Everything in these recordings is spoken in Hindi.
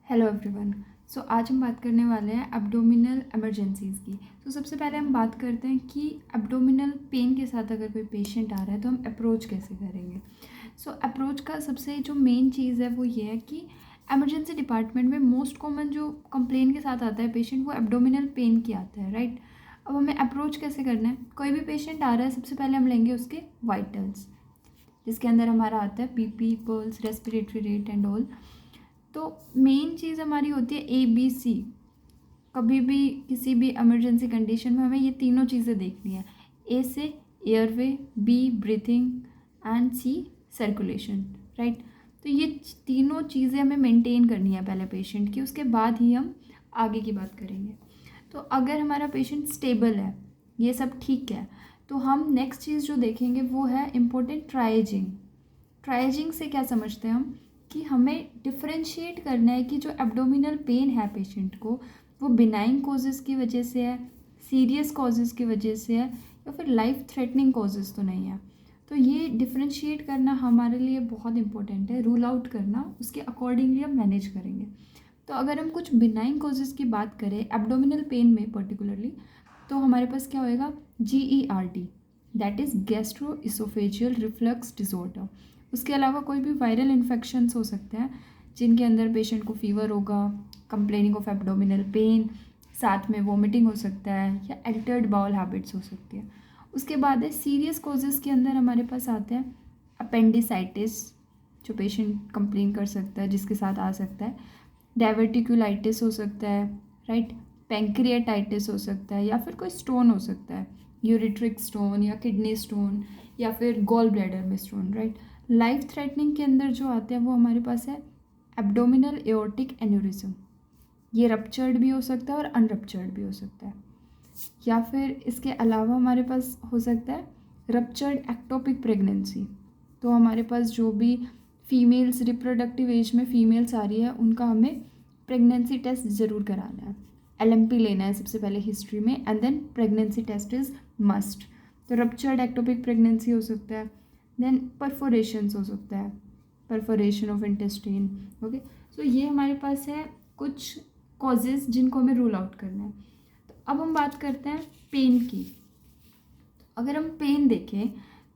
Hello everyone. आज हम बात करने वाले हैं एब्डोमिनल इमरजेंसीज़ की। सबसे पहले हम बात करते हैं कि एब्डोमिनल पेन के साथ अगर कोई पेशेंट आ रहा है तो हम अप्रोच कैसे करेंगे। अप्रोच का सबसे जो मेन चीज़ है वो ये है कि इमरजेंसी डिपार्टमेंट में मोस्ट कॉमन जो कंप्लेन के साथ आता है पेशेंट वो एब्डोमिनल पेन की आता है, राइट। अब हमें अप्रोच कैसे करना है। कोई भी पेशेंट आ रहा है, सबसे पहले हम लेंगे उसके वाइटल्स, जिसके अंदर हमारा आता है BP, pulse, respiratory rate and all. तो मेन चीज़ हमारी होती है ABC। कभी भी किसी भी इमरजेंसी कंडीशन में हमें ये तीनों चीज़ें देखनी है। A से airway, B breathing and C circulation, right. तो ये तीनों चीज़ें हमें मेंटेन करनी है पहले पेशेंट की, उसके बाद ही हम आगे की बात करेंगे। तो अगर हमारा पेशेंट स्टेबल है, ये सब ठीक है, तो हम नेक्स्ट चीज़ जो देखेंगे वो है इम्पोर्टेंट ट्राइजिंग। ट्राइजिंग से क्या समझते हैं हम कि हमें डिफरेंशिएट करना है कि जो एब्डोमिनल पेन है पेशेंट को वो बिनाइन कॉजेज़ की वजह से है, सीरियस कॉजेज़ की वजह से है, या फिर लाइफ थ्रेटनिंग कॉजेज़ तो नहीं है। तो ये डिफरेंशिएट करना हमारे लिए बहुत इंपॉर्टेंट है, रूल आउट करना, उसके अकॉर्डिंगली हम मैनेज करेंगे। तो अगर हम कुछ बिनाइन कॉजेज़ की बात करें एब्डोमिनल पेन में पर्टिकुलरली, तो हमारे पास क्या होएगा, GERD, that is gastro oesophageal reflux disorder. उसके अलावा कोई भी वायरल इन्फेक्शंस हो सकते हैं जिनके अंदर पेशेंट को फीवर होगा, कंप्लेनिंग ऑफ एब्डोमिनल पेन, साथ में वोमिटिंग हो सकता है, या एल्टर्ड बाउल हैबिट्स हो सकती है। उसके बाद है सीरियस कॉजेज़ के अंदर हमारे पास आते हैं अपेंडिसाइटिस, जो पेशेंट कंप्लेन कर सकता है, जिसके साथ आ सकता है डाइवर्टिकुलाइटिस हो सकता है, राइट। पैंक्रियाटाइटिस हो सकता है, या फिर कोई स्टोन हो सकता है, यूरिट्रिक स्टोन या किडनी स्टोन या फिर गॉल ब्लैडर में स्टोन, राइट। लाइफ थ्रेटनिंग के अंदर जो आते हैं वो हमारे पास है एब्डोमिनल एओर्टिक एन्यूरिज्म। ये रप्चर्ड भी हो सकता है और अनरप्चर्ड भी हो सकता है। या फिर इसके अलावा हमारे पास हो सकता है रप्चर्ड एक्टोपिक प्रेगनेंसी। तो हमारे पास जो भी फीमेल्स रिप्रोडक्टिव एज में फीमेल्स आ रही है उनका हमें प्रेगनेंसी टेस्ट ज़रूर कराना है। LMP लेना है सबसे पहले हिस्ट्री में, and then pregnancy test is must. तो रप्चर्ड एक्टोपिक प्रेगनेंसी हो सकता है, देन परफोरेशंस हो सकता है, perforation of intestine. Okay, so ये हमारे पास है कुछ कॉजेज़ जिनको हमें रूल आउट करना है। तो अब हम बात करते हैं पेन की। अगर हम पेन देखें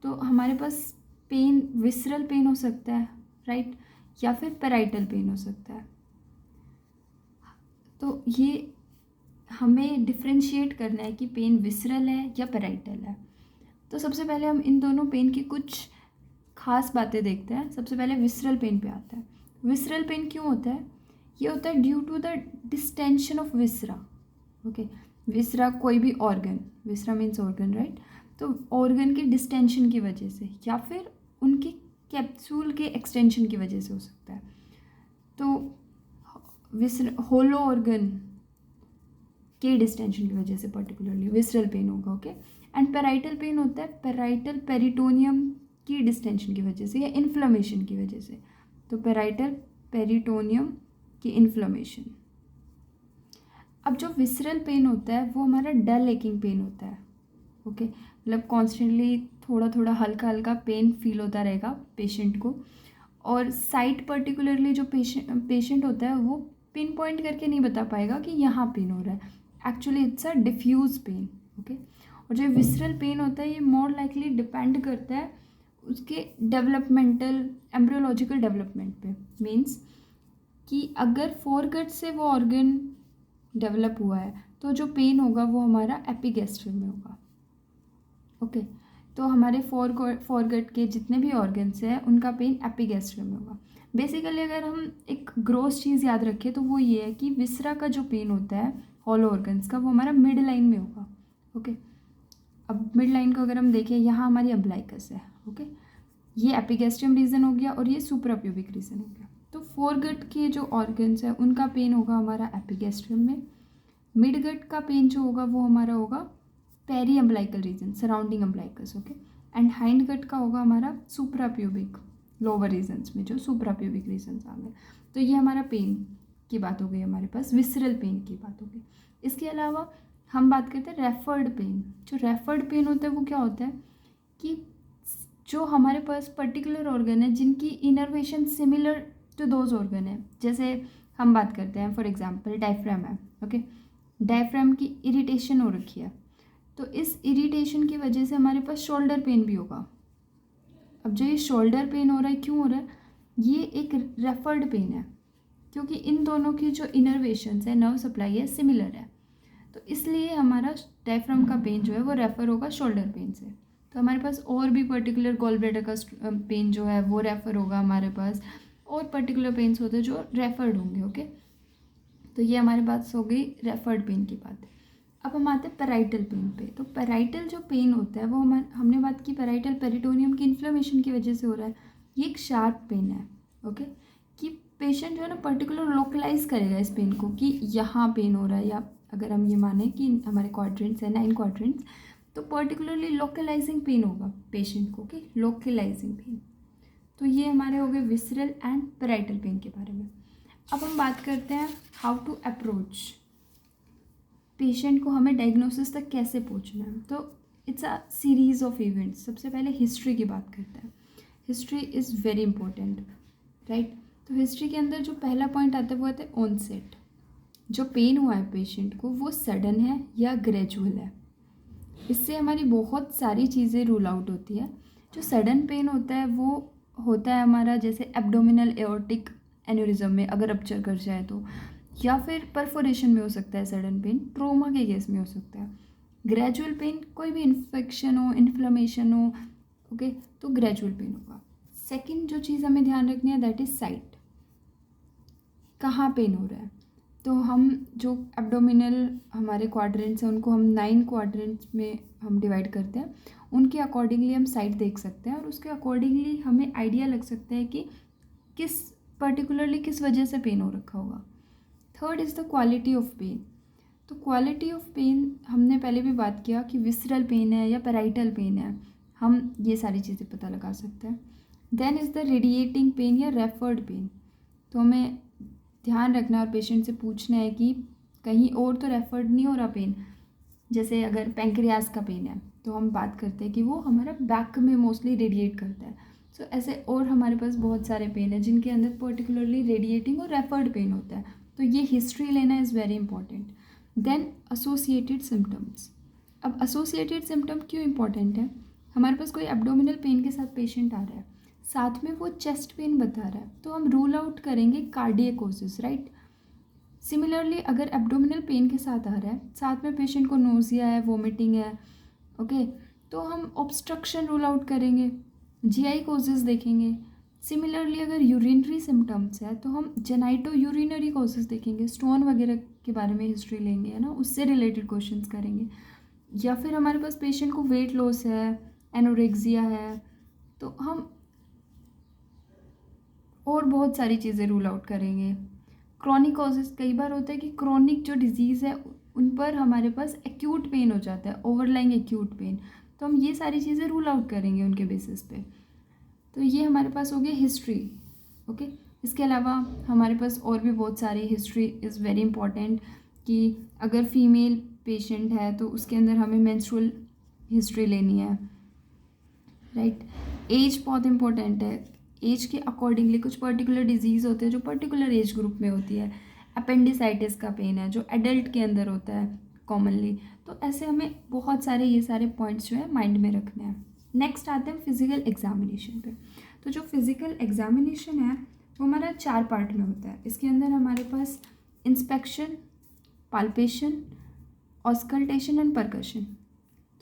तो हमारे पास पेन विसरल पेन हो सकता है, राइट, या फिर पेराइटल पेन हो सकता है। तो ये हमें डिफ्रेंशिएट करना है कि पेन विसरल है या पेराइटल है। तो सबसे पहले हम इन दोनों पेन की कुछ खास बातें देखते हैं। सबसे पहले विसरल पेन पे आता है। विसरल पेन क्यों होता है? ये होता है due to the distension of viscera. Okay, viscera कोई भी organ, viscera means organ, right. तो ऑर्गन की डिस्टेंशन की वजह से या फिर उनकी कैप्सूल के एक्सटेंशन की वजह से हो सकता है। तो होलो ऑर्गन के डिस्टेंशन की वजह से पर्टिकुलरली विसरल पेन होगा। ओके, एंड पेराइटल पेन होता है पेराइटल पेरिटोनियम की डिस्टेंशन की वजह से या इन्फ्लेमेशन की वजह से। तो पेराइटल पेरिटोनियम की इन्फ्लेमेशन। अब जो विसरल पेन होता है वो हमारा डल एकिंग पेन होता है। ओके, मतलब कॉन्स्टेंटली थोड़ा थोड़ा हल्का हल्का पेन फील होता रहेगा पेशेंट को, और साइट पर्टिकुलरली जो पेशेंट होता है वो पिन पॉइंट करके नहीं बता पाएगा कि यहाँ पेन हो रहा है। Actually it's a diffuse pain. Okay, और जो विसरल पेन होता है ये मोर लाइकली डिपेंड करता है उसके डेवलपमेंटल एम्ब्रियोलॉजिकल डेवलपमेंट पे। मीन्स कि अगर फोरगट से वो ऑर्गन डेवलप हुआ है तो जो पेन होगा वो हमारा एपिगैस्ट्रियम में होगा। ओके, तो हमारे फोरगट के जितने भी ऑर्गन्स हैं उनका पेन एपिगैस्ट्रियम में होगा। बेसिकली अगर हम एक ग्रोस चीज़ याद रखें तो वो ये है कि विसरा का जो पेन होता है हॉलो ऑर्गन्स का वो हमारा मिड लाइन में होगा। ओके, अब मिड लाइन को अगर हम देखें, यहाँ हमारी अम्बलाइकस है। ओके, ये एपिगैस्ट्रियम रीजन हो गया और ये सुप्राप्यूबिक रीजन हो गया। तो फोरगट के जो ऑर्गन्स है उनका पेन होगा हमारा एपिगैस्ट्रियम में। मिड गट का पेन जो होगा वो हमारा होगा periumbilical region surrounding umbilicus. Okay, and hind gut का होगा हमारा सुप्राप्यूबिक लोअर रीजन्स में जो सुप्राप्यूबिक रीजन्स आ गए। तो ये हमारा पेन की बात हो गई, हमारे पास विसरल पेन की बात हो गई। इसके अलावा हम बात करते हैं रेफर्ड पेन। जो रेफर्ड पेन होता है वो क्या होता है कि जो हमारे पास पर्टिकुलर ऑर्गन है जिनकी innervation similar to those organ है, जैसे हम बात करते हैं फॉर एग्जांपल डायफ्राम है, ओके, डायफ्राम की इरिटेशन हो रखी है, तो इस इरिटेशन की वजह से हमारे पास शोल्डर पेन भी होगा। अब जो ये शोल्डर पेन हो रहा है, क्यों हो रहा है, ये एक रेफर्ड पेन है, क्योंकि इन दोनों की जो इनर्वेशंस है, नर्व सप्लाई है, सिमिलर है, तो इसलिए हमारा डायफ्राम का पेन जो है वो रेफ़र होगा शोल्डर पेन से। तो हमारे पास और भी पर्टिकुलर गॉल ब्लैडर का पेन जो है वो रेफ़र होगा हमारे पास, और पर्टिकुलर पेन्स होते हैं जो रेफर्ड होंगे, ओके। तो ये हमारे पास हो गई रेफर्ड पेन की बात। अब हम आते हैं पैराइटल पेन पे। तो पैराइटल जो पेन होता है वो हमने बात की पैराइटल पेरिटोनियम की इन्फ्लेमेशन की वजह से हो रहा है। ये एक शार्प पेन है, ओके, कि पेशेंट जो है ना पर्टिकुलर लोकलाइज करेगा इस पेन को कि यहाँ पेन हो रहा है, या अगर हम ये माने कि हमारे क्वाड्रेंट्स है 9 क्वाड्रेंट्स, तो पर्टिकुलरली लोकलाइजिंग पेन होगा पेशेंट को, ओके, लोकलाइजिंग पेन। तो ये हमारे हो गए विसरल एंड पैराइटल पेन के बारे में। अब हम बात करते हैं हाउ टू अप्रोच पेशेंट को, हमें डायग्नोसिस तक कैसे पहुंचना है। तो it's a series of events. सबसे पहले हिस्ट्री की बात करते हैं। History is very important, right. तो हिस्ट्री के अंदर जो पहला पॉइंट आता है वो आता है ऑनसेट। जो पेन हुआ है पेशेंट को वो सडन है या ग्रेजुअल है। इससे हमारी बहुत सारी चीज़ें रूल आउट होती है। जो सडन पेन होता है वो होता है हमारा जैसे एब्डोमिनल एओर्टिक एन्यूरिज्म में अगर रप्चर कर जाए तो, या फिर परफोरेशन में हो सकता है सडन पेन, ट्रोमा के केस में हो सकता है। ग्रेजुअल पेन कोई भी इन्फेक्शन हो, इन्फ्लेमेशन हो, ओके, तो ग्रेजुअल पेन होगा। सेकंड जो चीज़ हमें ध्यान रखनी है दैट इज़ साइट, कहाँ पेन हो रहा है। तो हम जो एब्डोमिनल हमारे क्वाड्रेंट्स हैं उनको हम 9 क्वाड्रेंट्स में हम डिवाइड करते हैं, उनके अकॉर्डिंगली हम साइट देख सकते हैं और उसके अकॉर्डिंगली हमें आइडिया लग सकता है कि किस पर्टिकुलरली किस वजह से पेन हो रखा होगा। Third is the quality of pain. तो क्वालिटी ऑफ पेन हमने पहले भी बात किया कि विसरल पेन है या पैराइटल पेन है, हम ये सारी चीज़ें पता लगा सकते हैं। Then is the radiating pain या रेफर्ड पेन। तो हमें ध्यान रखना और पेशेंट से पूछना है कि कहीं और तो रेफर्ड नहीं हो रहा पेन। जैसे अगर पैंक्रियास का पेन है तो हम बात करते हैं कि वो हमारा बैक में मोस्टली रेडिएट करता है। सो ऐसे और हमारे पास बहुत सारे पेन है जिनके अंदर पर्टिकुलरली रेडिएटिंग और रेफर्ड पेन होता है। तो ये हिस्ट्री लेना is very important. Then associated symptoms. अब एसोसिएटेड सिम्टम क्यों इंपॉर्टेंट है, हमारे पास कोई एब्डोमिनल पेन के साथ पेशेंट आ रहा है, साथ में वो चेस्ट पेन बता रहा है, तो हम रूल आउट करेंगे कार्डियक कॉजेज, राइट। सिमिलरली अगर एब्डोमिनल पेन के साथ आ रहा है, साथ में पेशेंट को नोजिया है, वोमिटिंग है, ओके, तो हम ऑब्स्ट्रक्शन रूल आउट करेंगे, जीआई कॉजेज देखेंगे। सिमिलरली अगर यूरिनरी सिम्टम्स है तो हम जेनाइटो यूरिनरी कॉजेज देखेंगे, स्टोन वगैरह के बारे में हिस्ट्री लेंगे, है ना, उससे रिलेटेड क्वेश्चंस करेंगे। या फिर हमारे पास पेशेंट को वेट लॉस है, एनोरेक्सिया है, तो हम और बहुत सारी चीज़ें रूल आउट करेंगे। क्रॉनिक कॉजेज़, कई बार होता है कि क्रॉनिक जो डिजीज़ है उन पर हमारे पास एक्यूट पेन हो जाता है, ओवरलाइंग एक्यूट पेन, तो हम ये सारी चीज़ें रूल आउट करेंगे उनके बेसिस पे। तो ये हमारे पास हो गया हिस्ट्री, ओके। इसके अलावा हमारे पास और भी बहुत सारी हिस्ट्री इज़ वेरी इंपॉर्टेंट, कि अगर फीमेल पेशेंट है तो उसके अंदर हमें मेंस्ट्रुअल हिस्ट्री लेनी है, राइट। एज बहुत इंपॉर्टेंट है, एज के अकॉर्डिंगली कुछ पर्टिकुलर डिजीज़ होते हैं जो पर्टिकुलर एज ग्रुप में होती है। अपेंडिसाइटिस का पेन है जो एडल्ट के अंदर होता है कॉमनली। तो ऐसे हमें बहुत सारे ये सारे पॉइंट्स जो है माइंड में रखने हैं। नेक्स्ट आते हैं फिजिकल एग्जामिनेशन पे। तो जो फिजिकल एग्जामिनेशन है वो हमारा 4 पार्ट में होता है। इसके अंदर हमारे पास inspection, palpation, auscultation and percussion.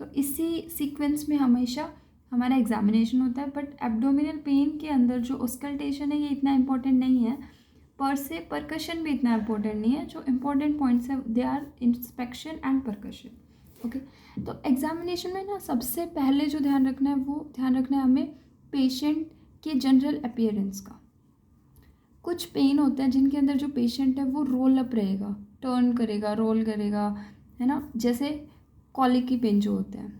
तो इसी सीक्वेंस में हमेशा हमारा एग्जामिनेशन होता है। बट एब्डोमिनल पेन के अंदर जो ऑस्कल्टेशन है ये इतना इम्पोर्टेंट नहीं है, पर से परकशन भी इतना इम्पोर्टेंट नहीं है। जो इम्पोर्टेंट पॉइंट्स है they are inspection and percussion, okay. तो एग्जामिनेशन में ना सबसे पहले जो ध्यान रखना है वो ध्यान रखना है हमें पेशेंट के जनरल अपीयरेंस का। कुछ पेन होते हैं जिनके अंदर जो पेशेंट है वो रोल अप रहेगा, टर्न करेगा, रोल करेगा, है ना। जैसे कॉलिकी पेन जो होता है,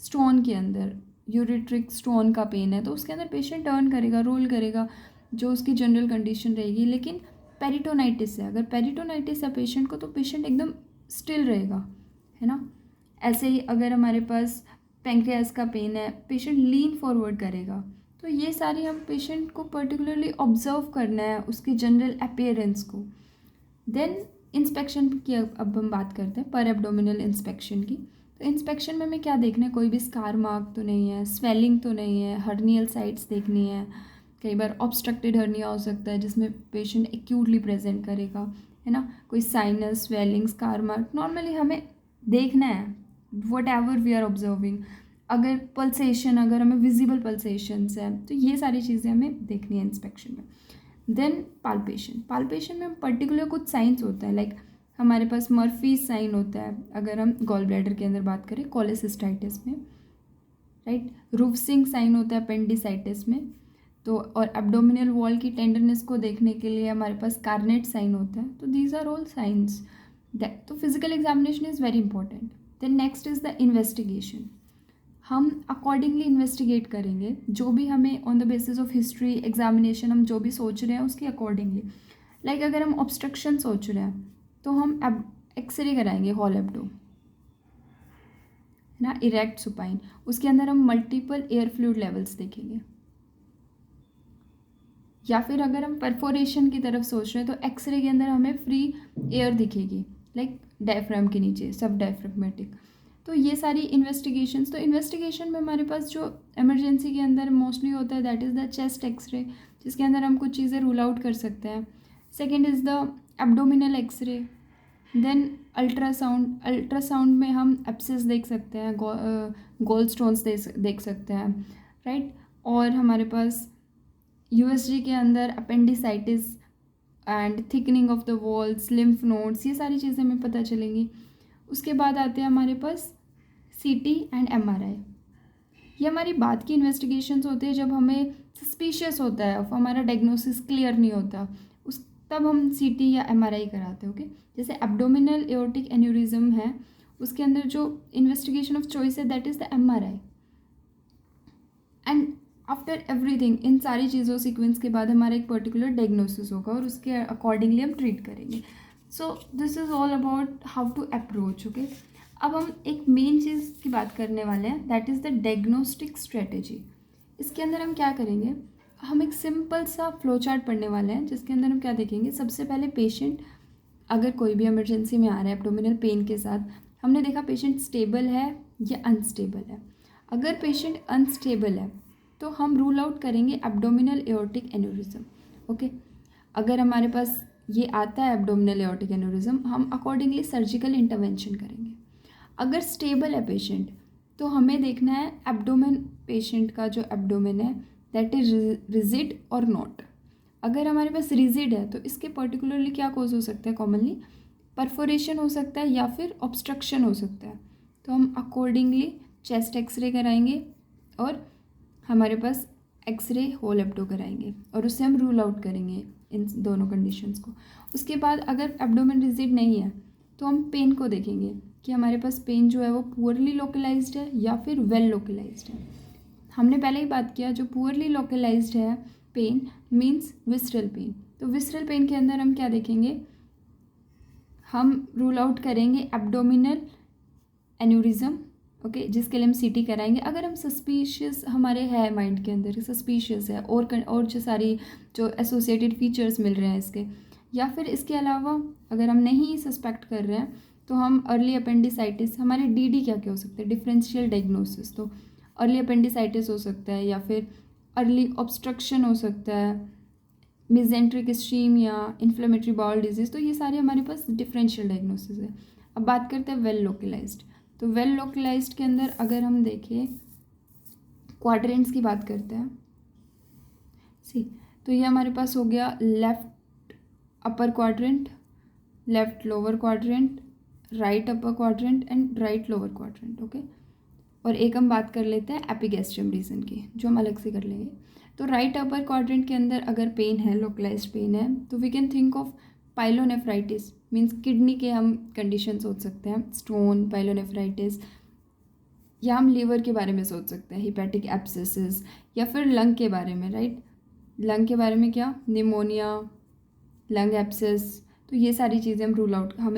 स्टोन के अंदर यूरिट्रिक स्टोन का पेन है तो उसके अंदर पेशेंट टर्न करेगा, रोल करेगा, जो उसकी जनरल कंडीशन रहेगी। लेकिन पेरिटोनाइटिस है, अगर पेरिटोनाइटिस है पेशेंट को तो पेशेंट एकदम स्टिल रहेगा, है ना। ऐसे ही अगर हमारे पास पैंक्रियास का पेन है, पेशेंट लीन फॉरवर्ड करेगा। तो ये सारी हम पेशेंट को पर्टिकुलरली ऑब्जर्व करना है, उसकी जनरल अपीयरेंस को, देन इंस्पेक्शन की अब हम बात करते हैं, पर एब्डोमिनल इंस्पेक्शन की। तो इंस्पेक्शन में हमें क्या देखना है, कोई भी स्कार मार्क तो नहीं है, स्वेलिंग तो नहीं है, हर्नियल साइट्स देखनी है। कई बार ऑब्स्ट्रक्टेड हर्निया हो सकता है जिसमें पेशेंट एक्यूटली प्रेजेंट करेगा, है ना। कोई sinus, swelling, scar mark normally हमें देखना है, whatever we are observing. अगर पल्सेशन, अगर हमें विजिबल पल्सेशंस है, तो ये सारी चीज़ें हमें देखनी है इंस्पेक्शन में। देन पाल्पेशन में पर्टिकुलर कुछ साइंस होता है, लाइक हमारे पास मर्फी साइन होता है अगर हम गॉल ब्लैडर के अंदर बात करें, कोलेसिस्टाइटिस में, राइट। रूफसिंग साइन होता है अपेंडिसाइटिस में। तो और एब्डोमिनल वॉल की टेंडरनेस को देखने के लिए हमारे पास कार्नेट साइन होता है। तो these are all signs that, तो physical examination is very important. Then next is the investigation. हम अकॉर्डिंगली इन्वेस्टिगेट करेंगे, जो भी हमें on the basis of history examination हम जो भी सोच रहे हैं उसके अकॉर्डिंगली। लाइक अगर हम ऑब्स्ट्रक्शन सोच रहे हैं तो हम एक्सरे कराएंगे हॉल एब्डो, है ना, इरेक्ट सुपाइन। उसके अंदर हम मल्टीपल एयर फ्लूइड लेवल्स देखेंगे। या फिर अगर हम परफोरेशन की तरफ सोच रहे हैं तो एक्सरे के अंदर हमें फ्री एयर दिखेगी, लाइक डायफ्राम के नीचे, सब डायफ्रामेटिक। तो ये सारी इन्वेस्टिगेशंस, तो इन्वेस्टिगेशन में हमारे पास जो इमरजेंसी के अंदर मोस्टली होता है that is the chest X-ray, जिसके अंदर हम कुछ चीज़ें रूल आउट कर सकते हैं। Second is the abdominal X-ray. Then ultrasound में हम एब्सेस देख सकते हैं, गोल स्टोन्स देख सकते हैं, राइट। और हमारे पास यूएसजी के अंदर appendicitis and thickening of the walls, lymph nodes, ये सारी चीज़ें हमें पता चलेंगी। उसके बाद आते हैं हमारे पास सीटी एंड एमआरआई। ये हमारी बाद की इन्वेस्टिगेशंस होते हैं जब हमें सस्पिशियस होता है, हमारा डायग्नोसिस क्लियर नहीं होता, उस तब हम सीटी या एमआरआई कराते हैं, ओके। जैसे एब्डोमिनल एओर्टिक एन्यूरिज्म है, उसके अंदर जो इन्वेस्टिगेशन ऑफ चॉइस है that is the MRI. And after everything, इन सारी चीज़ों सीक्वेंस के बाद हमारा एक पर्टिकुलर डायग्नोसिस होगा और उसके अकॉर्डिंगली हम ट्रीट करेंगे। So this is all about how to approach, okay. अब हम एक मेन चीज़ की बात करने वाले हैं, that is the diagnostic strategy. इसके अंदर हम क्या करेंगे, हम एक सिंपल सा फ्लो चार्ट पढ़ने वाले हैं जिसके अंदर हम क्या देखेंगे। सबसे पहले पेशेंट अगर कोई भी इमरजेंसी में आ रहा है एब्डोमिनल पेन के साथ, हमने देखा पेशेंट स्टेबल है या अनस्टेबल है। अगर पेशेंट अनस्टेबल है तो हम रूल आउट करेंगे एब्डोमिनल एओर्टिक एन्यूरिज्म, ओके। अगर हमारे पास ये आता है एब्डोमिनल एओर्टिक एन्यूरिज्म, हम अकॉर्डिंगली सर्जिकल इंटरवेंशन करेंगे। अगर स्टेबल है पेशेंट तो हमें देखना है एब्डोमेन, पेशेंट का जो एब्डोमेन है दैट इज रिजिड और नॉट। अगर हमारे पास रिजिड है तो इसके पर्टिकुलरली क्या कॉज हो सकता है, कॉमनली परफोरेशन हो सकता है या फिर ऑब्स्ट्रक्शन हो सकता है। तो हम अकॉर्डिंगली चेस्ट एक्सरे कराएंगे और हमारे पास एक्सरे होल एब्डो कराएंगे और उससे हम रूल आउट करेंगे इन दोनों कंडीशंस को। उसके बाद अगर एब्डोमेन रिजिड नहीं है तो हम पेन को देखेंगे कि हमारे पास पेन जो है वो पुअरली लोकलाइज्ड है या फिर वेल लोकलाइज्ड है। हमने पहले ही बात किया, जो पुअरली लोकलाइज्ड है पेन मीन्स विसरल पेन। तो विसरल पेन के अंदर हम क्या देखेंगे, हम रूल आउट करेंगे एब्डोमिनल एन्यूरिज्म, ओके, जिसके लिए हम सीटी कराएंगे। अगर हम सस्पिशियस हमारे है माइंड के अंदर सस्पिशियस है और जो सारी जो एसोसिएटेड फीचर्स मिल रहे हैं इसके, या फिर इसके अलावा अगर हम नहीं सस्पेक्ट कर रहे हैं तो हम अर्ली अपेंडिसाइटिस, हमारे डीडी क्या क्या हो सकते हैं, डिफरेंशियल डायग्नोसिस। तो अर्ली अपेंडिसाइटिस हो सकता है या फिर अर्ली ऑब्स्ट्रक्शन हो सकता है, mesenteric ischaemia, inflammatory bowel disease. तो ये सारे हमारे पास डिफरेंशियल डायग्नोसिस है। अब बात करते हैं वेल लोकलाइज्ड। तो वेल लोकलाइज्ड के अंदर अगर हम देखें, क्वाड्रेंट्स की बात करते हैं, तो ये हमारे पास हो गया left upper quadrant, left lower quadrant, right upper quadrant and right lower quadrant, okay. और एक हम बात कर लेते हैं एपिगैस्ट्रियम रीजन की, जो हम अलग से कर लेंगे। तो राइट अपर क्वाड्रेंट के अंदर अगर पेन है, लोकलाइज्ड पेन है, तो we can think of pyelonephritis, means kidney के हम कंडीशन सोच सकते हैं, स्टोन, पाइलोनेफ्राइटिस, या हम लीवर के बारे में सोच सकते हैं, हिपैटिक एब्सेसिस, या फिर लंग के बारे में, राइट। लंग के बारे में क्या, निमोनिया, लंग एब्सेस। तो ये सारी चीज़ें हमें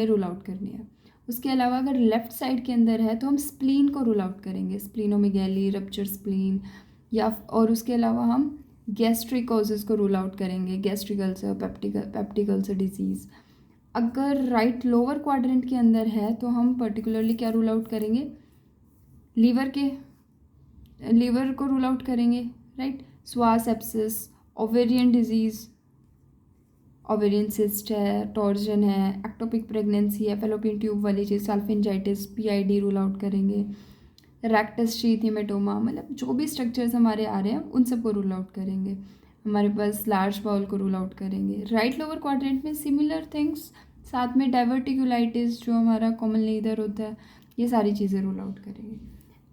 रूल आउट करनी है। उसके अलावा अगर लेफ़्ट साइड के अंदर है तो हम स्प्लीन को रूल आउट करेंगे, स्प्लीनोमेगैली, रप्चर स्प्लीन, या और उसके अलावा हम गैस्ट्रिक कॉजेज़ को रूल आउट करेंगे, gastric ulcer, peptic ulcer disease. अगर राइट लोअर क्वाड्रेंट के अंदर है तो हम पर्टिकुलरली क्या रूल आउट करेंगे, लीवर को रूल आउट करेंगे, राइट। स्वास एप्सिस, ओवेरियन डिजीज़, ओवेरियन सिस्ट है, टॉर्जन है, एक्टोपिक प्रेगनेंसी है, फेलोपियन ट्यूब वाली चीज़, साल्फिंजाइटिस, पीआईडी रूल आउट करेंगे, रेक्टस शीथ हेमेटोमा, मतलब जो भी स्ट्रक्चर्स हमारे आ रहे हैं उन सबको रूल आउट करेंगे। हमारे पास लार्ज बाउल को रूल आउट करेंगे। राइट लोअर क्वाड्रेंट में सिमिलर थिंग्स, साथ में डाइवर्टिकुलाइटिस जो हमारा कॉमनली इधर होता है, ये सारी चीज़ें रूल आउट करेंगे।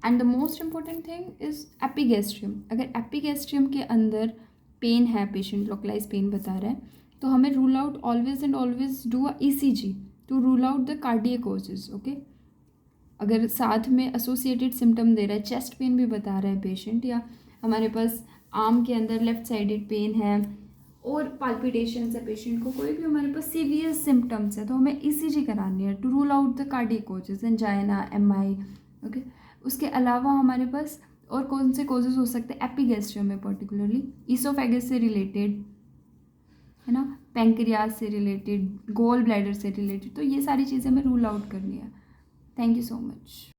And the most important thing is epigastrium. अगर एपिगैस्ट्रियम के अंदर पेन है, पेशेंट लोकलाइज पेन बता रहा है, तो हमें rule out always and always do a ECG to rule out the cardiac causes, okay. अगर साथ में एसोसिएटेड सिम्टम दे रहा है, चेस्ट पेन भी बता रहा है पेशेंट, या हमारे पास आर्म के अंदर लेफ्ट साइडेड पेन है और पाल्पिटेशंस है पेशेंट को, कोई भी हमारे पास सीवियर सिम्टम्स है, तो हमें ईसीजी करानी है to rule out the cardiac causes, angina, MI, okay. उसके अलावा हमारे पास और कौन से कॉजेज हो सकते हैं एपिगैस्ट्रियम में, पर्टिकुलरली ईसोफेगस से रिलेटेड, है ना, पैंक्रियाज से रिलेटेड, गोल ब्लैडर से रिलेटेड, तो ये सारी चीज़ें हमें रूल आउट करनी है। Thank you so much.